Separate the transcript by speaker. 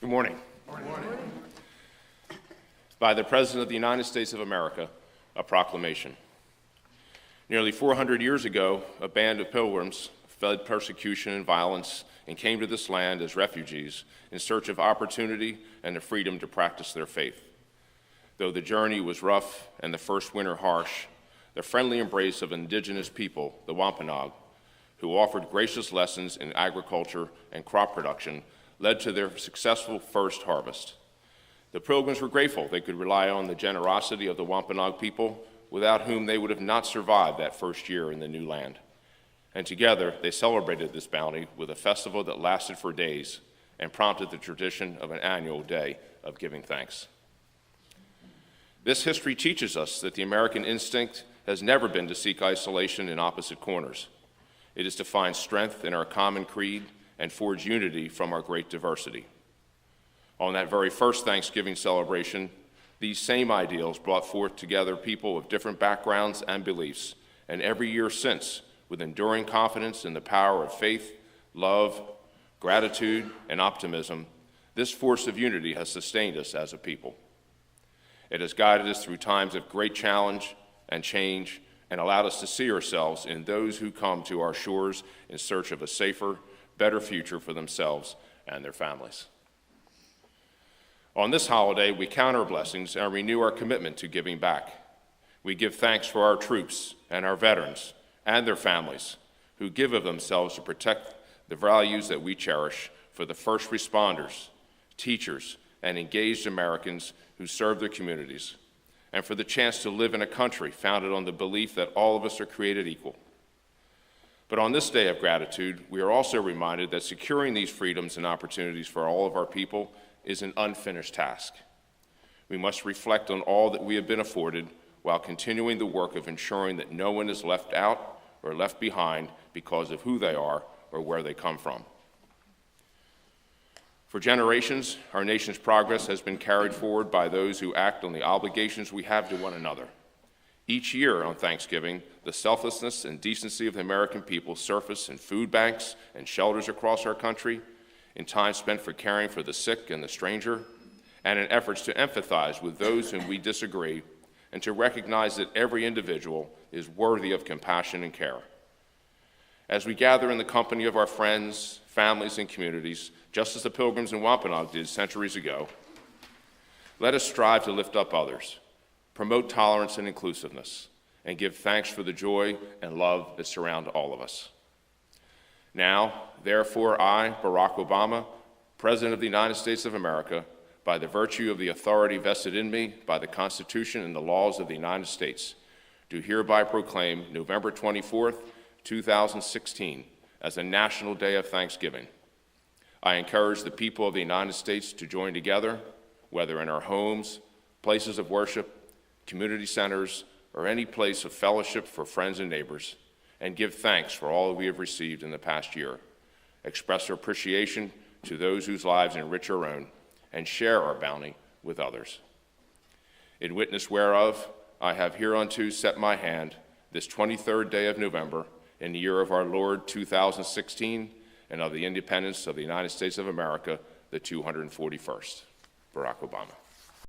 Speaker 1: Good morning. Good morning. By the President of the United States of America, a proclamation. Nearly 400 years ago, a band of pilgrims fled persecution and violence and came to this land as refugees in search of opportunity and the freedom to practice their faith. Though the journey was rough and the first winter harsh, the friendly embrace of indigenous people, the Wampanoag, who offered gracious lessons in agriculture and crop production, led to their successful first harvest. The pilgrims were grateful they could rely on the generosity of the Wampanoag people, without whom they would have not survived that first year in the new land. And together, they celebrated this bounty with a festival that lasted for days and prompted the tradition of an annual day of giving thanks. This history teaches us that the American instinct has never been to seek isolation in opposite corners. It is to find strength in our common creed and forge unity from our great diversity. On that very first Thanksgiving celebration, these same ideals brought forth together people of different backgrounds and beliefs, and every year since, with enduring confidence in the power of faith, love, gratitude, and optimism, this force of unity has sustained us as a people. It has guided us through times of great challenge and change, and allowed us to see ourselves in those who come to our shores in search of a safer, better future for themselves and their families. On this holiday, we count our blessings and renew our commitment to giving back. We give thanks for our troops and our veterans and their families who give of themselves to protect the values that we cherish, for the first responders, teachers, and engaged Americans who serve their communities, and for the chance to live in a country founded on the belief that all of us are created equal. But on this day of gratitude, we are also reminded that securing these freedoms and opportunities for all of our people is an unfinished task. We must reflect on all that we have been afforded while continuing the work of ensuring that no one is left out or left behind because of who they are or where they come from. For generations, our nation's progress has been carried forward by those who act on the obligations we have to one another. Each year on Thanksgiving, the selflessness and decency of the American people surface in food banks and shelters across our country, in time spent for caring for the sick and the stranger, and in efforts to empathize with those whom we disagree, and to recognize that every individual is worthy of compassion and care. As we gather in the company of our friends, families, and communities, just as the Pilgrims in Wampanoag did centuries ago, let us strive to lift up others, promote tolerance and inclusiveness, and give thanks for the joy and love that surround all of us. Now, therefore, I, Barack Obama, President of the United States of America, by the virtue of the authority vested in me by the Constitution and the laws of the United States, do hereby proclaim November 24th, 2016 as a National Day of Thanksgiving. I encourage the people of the United States to join together, whether in our homes, places of worship, community centers, or any place of fellowship for friends and neighbors, and give thanks for all we have received in the past year, express our appreciation to those whose lives enrich our own, and share our bounty with others. In witness whereof, I have hereunto set my hand this 23rd day of November in the year of our Lord 2016, and of the independence of the United States of America, the 241st. Barack Obama.